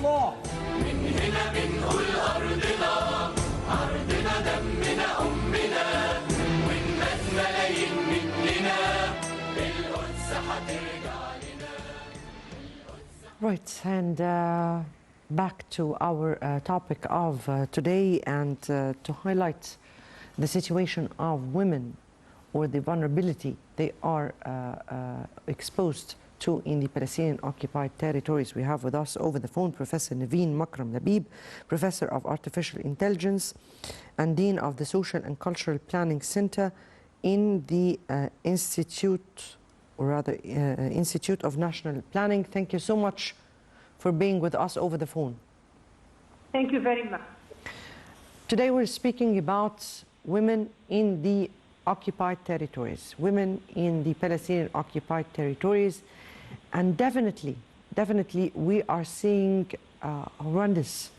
الله. من هنا بنقول أرضنا، أرضنا دمنا أمنا، والناس ملايين مننا، القدس هترجع لنا. Right, and back to our topic of today, and to highlight the situation of women or the vulnerability they are exposed to in the Palestinian-occupied territories. We have with us over the phone Professor Naveen Makram Labib, Professor of Artificial Intelligence and Dean of the Social and Cultural Planning Center in the Institute of National Planning. Thank you so much for being with us over the phone. Thank you very much. Today we're speaking about women in the occupied territories, women in the Palestinian-occupied territories, and definitely we are seeing horrendous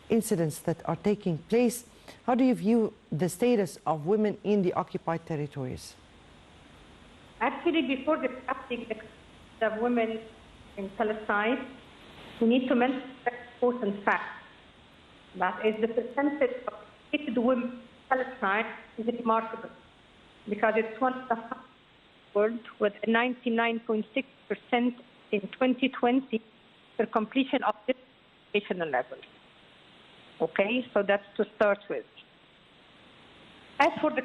incidents that are taking place. How do you view the status of women in the occupied territories? Actually, before discussing the women in Palestine, we need to mention an important fact. That is, the percentage of educated women in Palestine is remarkable, because it's one of the highest in the world, with 99.6% in 2020 for completion of this educational level. Okay, so that's to start with. As for the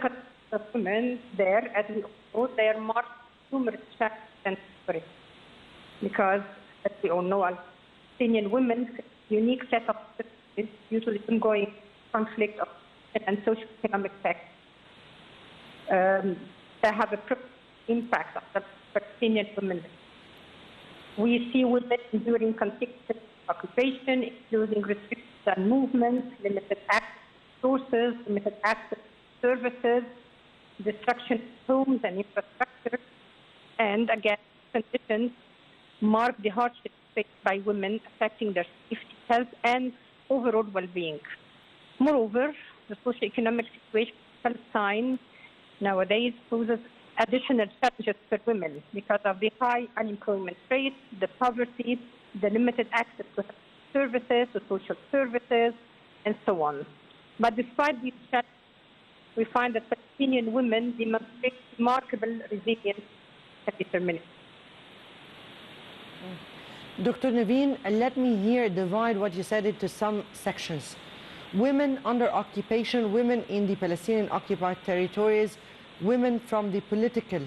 women there, as we all know, they are marked numerous challenges and suffering, because, as we all know, Palestinian women unique set of is usually ongoing conflict of and socio-economic factors. They have a impact on the Palestinian women. We see women enduring consecutive occupation, including restrictions on movement, limited access to sources, limited access to services, destruction of homes and infrastructure, and again, conditions mark the hardship faced by women, affecting their safety, health, and overall well-being. Moreover, the socio-economic situation in Palestine nowadays poses additional challenges for women because of the high unemployment rate, the poverty, the limited access to services, to social services, and so on. But despite these challenges, we find that Palestinian women demonstrate remarkable resilience and determination. Dr. Naveen, let me here divide what you said into some sections. Women under occupation, women in the Palestinian-occupied territories, women from the political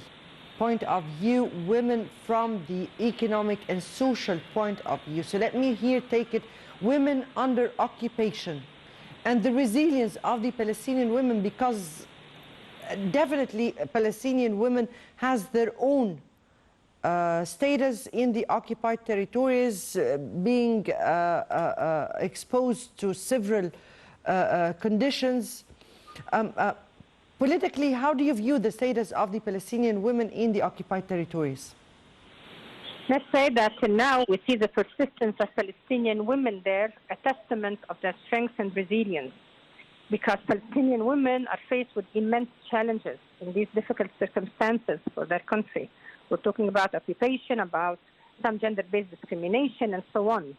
point of view, women from the economic and social point of view. So let me here take it, women under occupation and the resilience of the Palestinian women, because definitely Palestinian women has their own status in the occupied territories, being exposed to several conditions. Politically, how do you view the status of the Palestinian women in the occupied territories? Let's say that now we see the persistence of Palestinian women there, a testament of their strength and resilience, because Palestinian women are faced with immense challenges in these difficult circumstances for their country. We're talking about occupation, about some gender-based discrimination, and so on.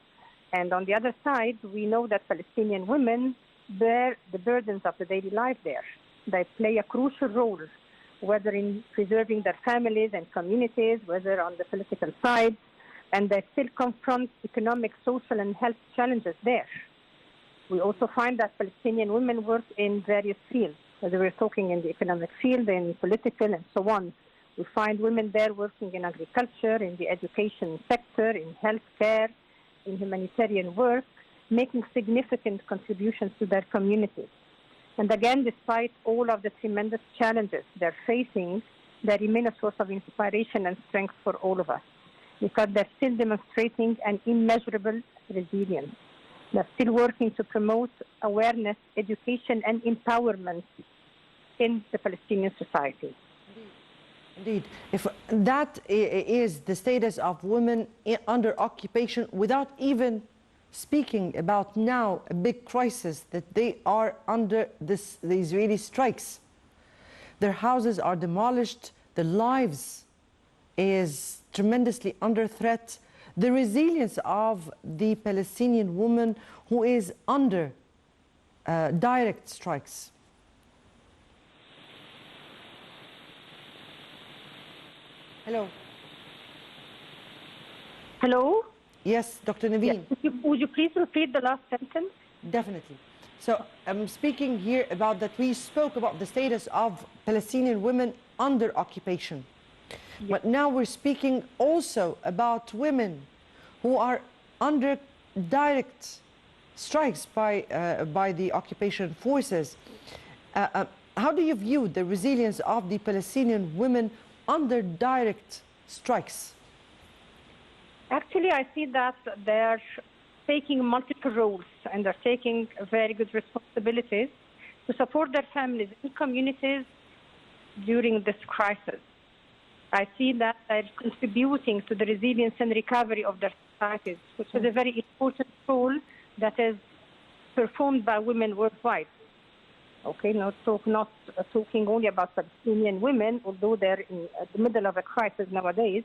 And on the other side, we know that Palestinian women bear the burdens of the daily life there. They play a crucial role, whether in preserving their families and communities, whether on the political side, and they still confront economic, social, and health challenges there. We also find that Palestinian women work in various fields, whether we're talking in the economic field, in political, and so on. We find women there working in agriculture, in the education sector, in healthcare, in humanitarian work, making significant contributions to their communities. And again, despite all of the tremendous challenges they're facing, they remain a source of inspiration and strength for all of us, because they're still demonstrating an immeasurable resilience. They're still working to promote awareness, education, and empowerment in the Palestinian society. Indeed. If that is the status of women under occupation, without even speaking about now a big crisis that they are under the Israeli strikes. Their houses are demolished, their lives is tremendously under threat. the resilience of the Palestinian woman who is under direct strikes? Hello. Hello? Yes, Dr. Yes. Naveen. Would you please repeat the last sentence? Definitely. So I'm speaking here about that we spoke about the status of Palestinian women under occupation. Yes. But now we're speaking also about women who are under direct strikes by the occupation forces. How do you view the resilience of the Palestinian women under direct strikes? Actually, I see that they're taking multiple roles and they're taking very good responsibilities to support their families and communities during this crisis. I see that they're contributing to the resilience and recovery of their societies, which is a very important role that is performed by women worldwide. Okay, not talking only about Palestinian women, although they're in the middle of a crisis nowadays,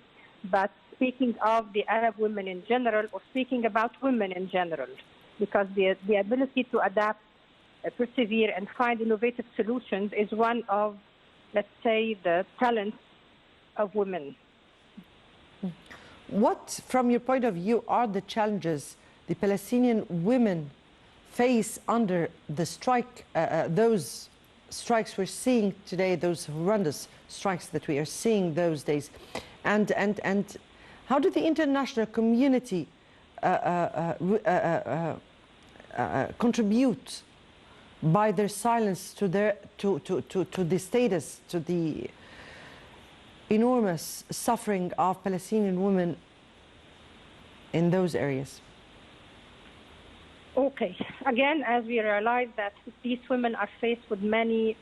but speaking of the Arab women in general, or speaking about women in general, because the ability to adapt, persevere, and find innovative solutions is one of, let's say, the talents of women. What, from your point of view, are the challenges the Palestinian women face under the strike, those strikes we're seeing today, those horrendous strikes that we are seeing those days? And how did the international community contribute by their silence to the status, to the enormous suffering of Palestinian women in those areas? Okay. Again, as we realize that these women are faced with many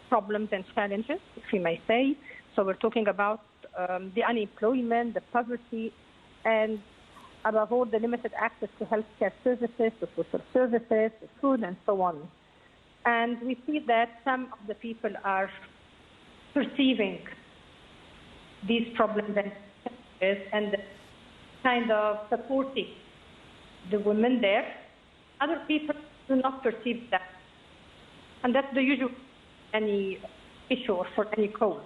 problems and challenges, if we may say. So we're talking about the unemployment, the poverty, and above all, the limited access to healthcare services, to social services, to food, and so on. And we see that some of the people are perceiving these problems and challenges and kind of supporting the women there. Other people do not perceive that. And that's the usual any issue or for any cause.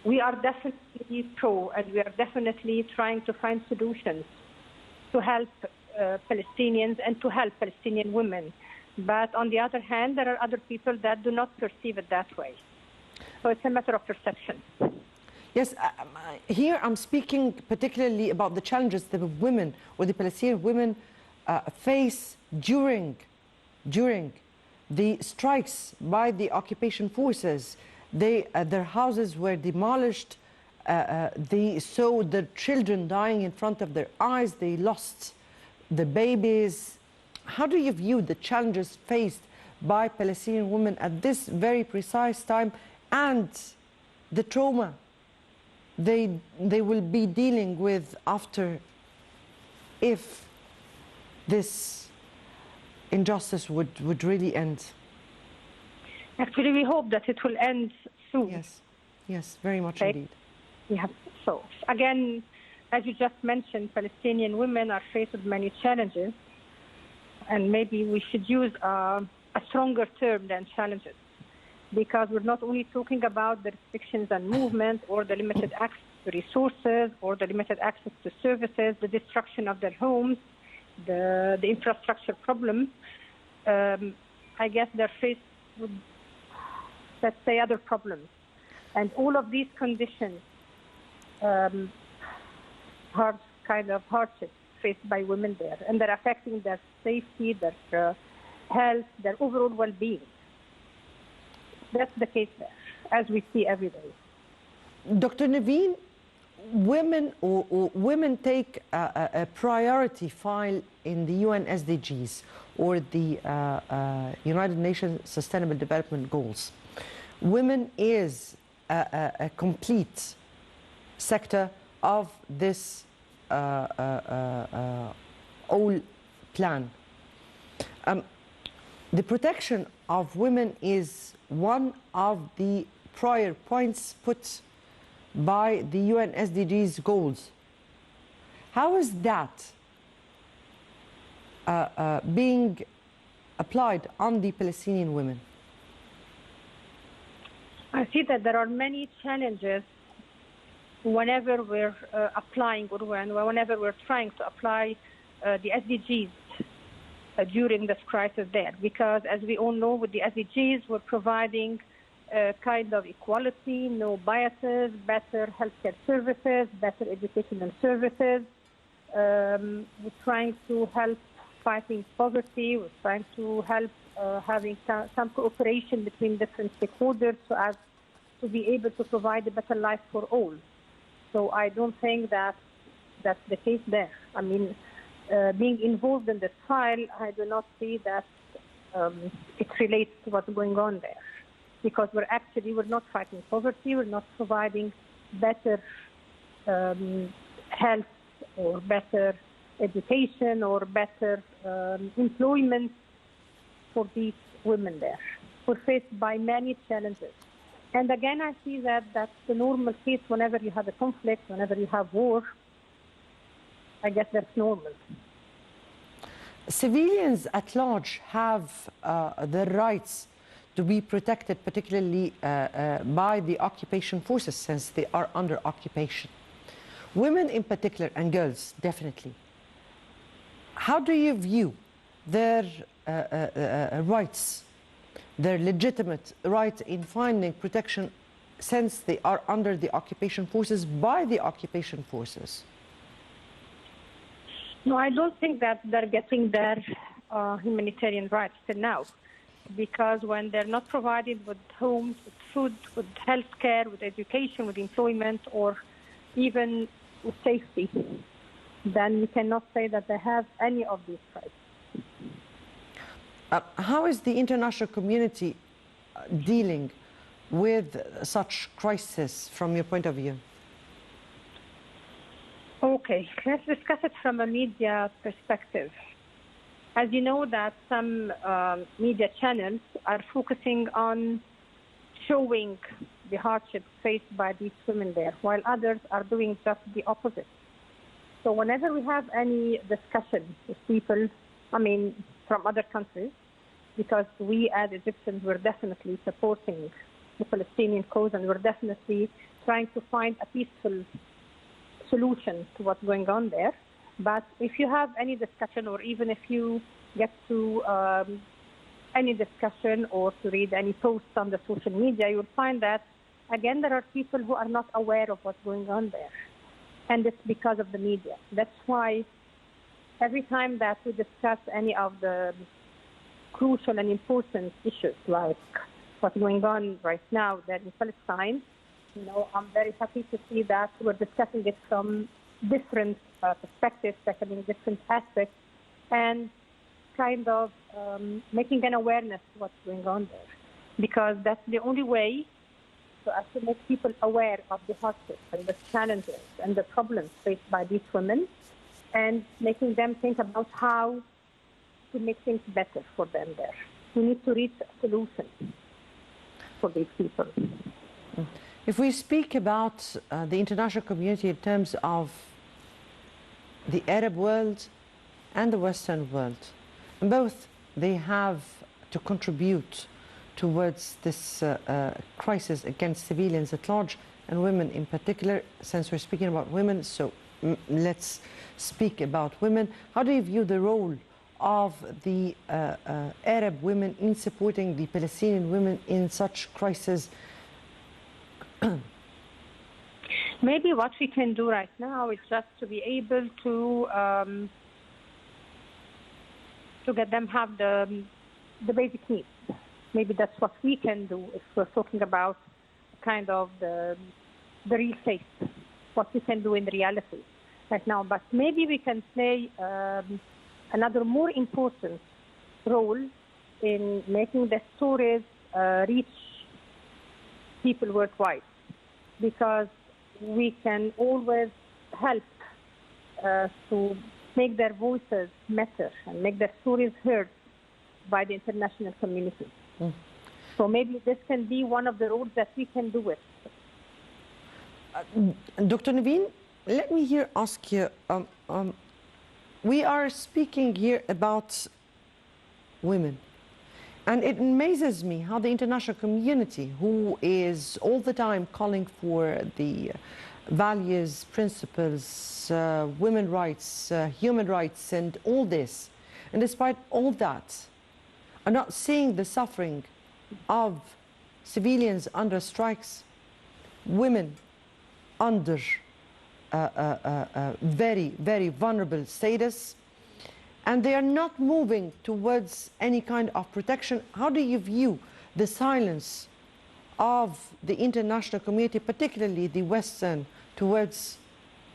We are definitely pro, and we are definitely trying to find solutions to help Palestinians and to help Palestinian women. But on the other hand, there are other people that do not perceive it that way. So it's a matter of perception. Yes, here I'm speaking particularly about the challenges the women or the Palestinian women face during the strikes by the occupation forces. Their houses were demolished. They saw the children dying in front of their eyes. They lost the babies. How do you view the challenges faced by Palestinian women at this very precise time and the trauma they will be dealing with after, if this injustice would really end? Actually, we hope that it will end soon. Yes, very much Okay. indeed. Yeah. So again, as you just mentioned, Palestinian women are faced with many challenges, and maybe we should use a stronger term than challenges, because we're not only talking about the restrictions on movement or the limited access to resources or the limited access to services, the destruction of their homes, the infrastructure problem. I guess they're faced with, let's say, other problems. And all of these conditions, hard kind of hardships faced by women there, and they're affecting their safety, their health, their overall well-being. That's the case there, as we see every day. Dr. Naveen, women take a priority file in the UN SDGs or the United Nations Sustainable Development Goals. Women is a complete sector of this whole plan. The protection of women is one of the prior points put by the UN SDGs goals. How is that being applied on the Palestinian women? I see that there are many challenges whenever we're applying or whenever we're trying to apply the SDGs during this crisis there. Because as we all know, with the SDGs, we're providing kind of equality, no biases, better healthcare services, better educational services. We're trying to help fighting poverty. We're trying to help having some cooperation between different stakeholders so as to be able to provide a better life for all. So I don't think that that's the case there. I mean, being involved in this file, I do not see that it relates to what's going on there. Because we're not fighting poverty, we're not providing better health or better education or better employment for these women there. We're faced by many challenges. And again, I see that that's the normal case whenever you have a conflict, whenever you have war. I guess that's normal. Civilians at large have the rights to be protected, particularly by the occupation forces, since they are under occupation. Women in particular, and girls, definitely. How do you view their rights, their legitimate right in finding protection, since they are under the occupation forces by the occupation forces? No, I don't think that they're getting their humanitarian rights till now. Because when they're not provided with homes, with food, with health care, with education, with employment, or even with safety, then we cannot say that they have any of these rights. How is the international community dealing with such crisis from your point of view? Okay, let's discuss it from a media perspective. As you know, that some media channels are focusing on showing the hardships faced by these women there, while others are doing just the opposite. So whenever we have any discussion with people, from other countries, because we as Egyptians were definitely supporting the Palestinian cause and we're definitely trying to find a peaceful solution to what's going on there. But if you have any discussion, or even if you get to any discussion or to read any posts on the social media, you'll find that, again, there are people who are not aware of what's going on there. And it's because of the media. That's why every time that we discuss any of the crucial and important issues, like what's going on right now there in Palestine, I'm very happy to see that we're discussing it from different perspectives, tackling different aspects, and kind of making an awareness of what's going on there. Because that's the only way to actually make people aware of the hardships and the challenges and the problems faced by these women, and making them think about how to make things better for them there. We need to reach a solution for these people. If we speak about the international community in terms of the Arab world and the Western world, both they have to contribute towards this crisis against civilians at large and women in particular. Since we're speaking about women, so let's speak about women. How do you view the role of the Arab women in supporting the Palestinian women in such crisis? Maybe what we can do right now is just to be able to get them have the basic needs. Maybe that's what we can do if we're talking about kind of the real case, what we can do in reality right now. But maybe we can play another more important role in making the stories reach people worldwide, because we can always help to make their voices matter and make their stories heard by the international community. So maybe this can be one of the roles that we can do it. Dr. Naveen, let me here ask you, we are speaking here about women. And it amazes me how the international community, who is all the time calling for the values, principles, women's rights, human rights, and all this, and despite all that, are not seeing the suffering of civilians under strikes, women under very, very vulnerable status, and they are not moving towards any kind of protection. How do you view the silence of the international community, particularly the Western, towards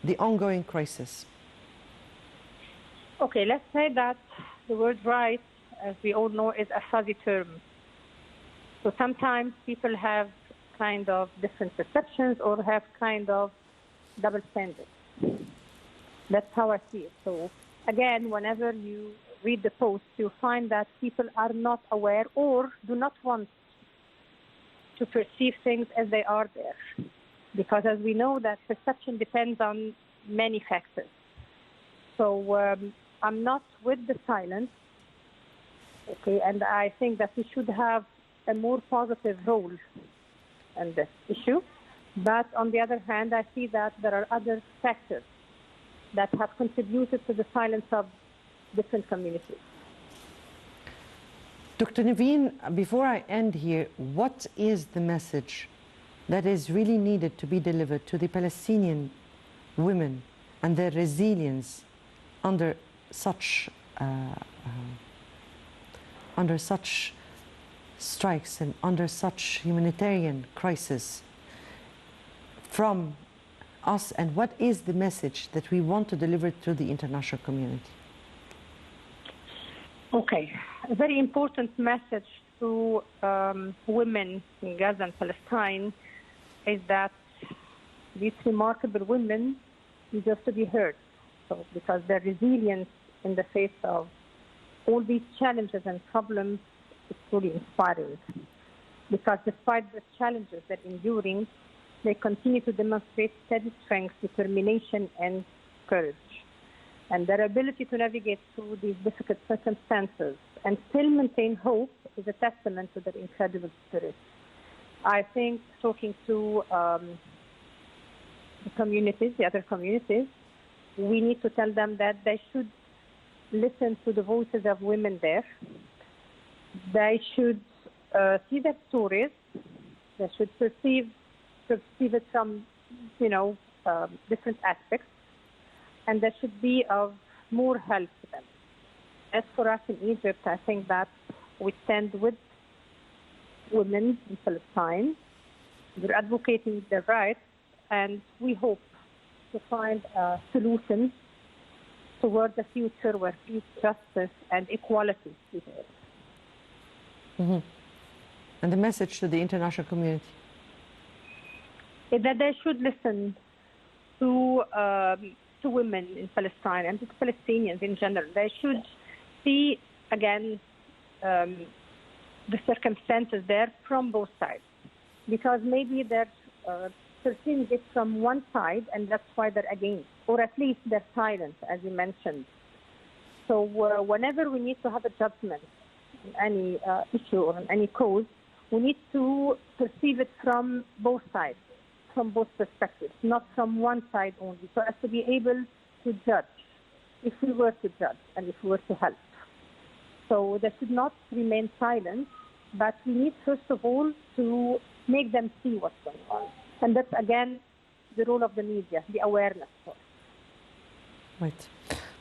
the ongoing crisis? Okay, let's say that the word right, as we all know, is a fuzzy term. So sometimes people have kind of different perceptions or have kind of double standards. That's how I see it. So again, whenever you read the posts, you find that people are not aware or do not want to perceive things as they are there. Because as we know, that perception depends on many factors. So I'm not with the silence, okay, and I think that we should have a more positive role in this issue. But on the other hand, I see that there are other factors that have contributed to the silence of different communities. Dr. Naveen, before I end here, what is the message that is really needed to be delivered to the Palestinian women and their resilience under such strikes and under such humanitarian crisis from us, and what is the message that we want to deliver to the international community? Okay, a very important message to women in Gaza and Palestine is that these remarkable women deserve to be heard. So, because their resilience in the face of all these challenges and problems is truly inspiring. Because despite the challenges they're enduring, they continue to demonstrate steady strength, determination, and courage. And their ability to navigate through these difficult circumstances and still maintain hope is a testament to their incredible spirit. I think talking to the communities, the other communities, we need to tell them that they should listen to the voices of women there. They should see their stories. They should perceive it from, different aspects, and that should be of more help to them. As for us in Egypt, I think that we stand with women in Palestine. We're advocating their rights, and we hope to find a solution towards a future where peace, justice, and equality prevail. Mm-hmm. And the message to the international community? Is that they should listen to women in Palestine and to Palestinians in general. They should see, again, the circumstances there from both sides. Because maybe they're perceiving it from one side, and that's why they're against, or at least they're silent, as you mentioned. So whenever we need to have a judgment on any issue or on any cause, we need to perceive it from both sides, from both perspectives, not from one side only, so as to be able to judge, if we were to judge and if we were to help. So they should not remain silent, but we need, first of all, to make them see what's going on. And that's, again, the role of the media, the awareness. Right.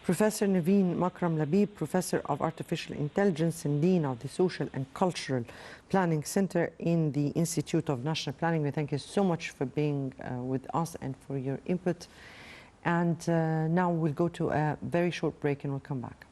Professor Naveen Makram Labib, Professor of Artificial Intelligence and Dean of the Social and Cultural Planning Center in the Institute of National Planning. We thank you so much for being with us and for your input. And now we'll go to a very short break and we'll come back.